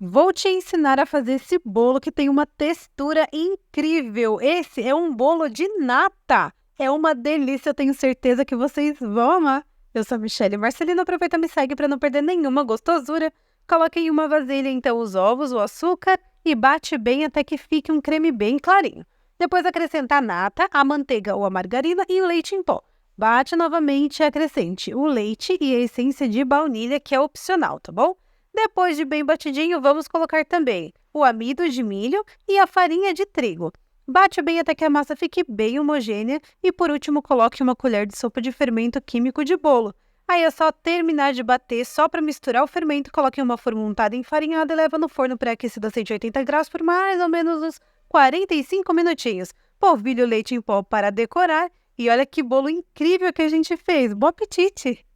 Vou te ensinar a fazer esse bolo que tem uma textura incrível. Esse é um bolo de nata. É uma delícia, eu tenho certeza que vocês vão amar. Eu sou a Michelle Marcelino, aproveita e me segue para não perder nenhuma gostosura. Coloque em uma vasilha então os ovos, o açúcar e bate bem até que fique um creme bem clarinho. Depois acrescenta a nata, a manteiga ou a margarina e o leite em pó. Bate novamente e acrescente o leite e a essência de baunilha, que é opcional, tá bom? Depois de bem batidinho, vamos colocar também o amido de milho e a farinha de trigo. Bate bem até que a massa fique bem homogênea e, por último, coloque uma colher de sopa de fermento químico de bolo. Aí é só terminar de bater, só para misturar o fermento, coloque em uma forma untada e enfarinhada e leva no forno pré-aquecido a 180 graus por mais ou menos uns 45 minutinhos. Polvilhe o leite em pó para decorar e olha que bolo incrível que a gente fez. Bom apetite!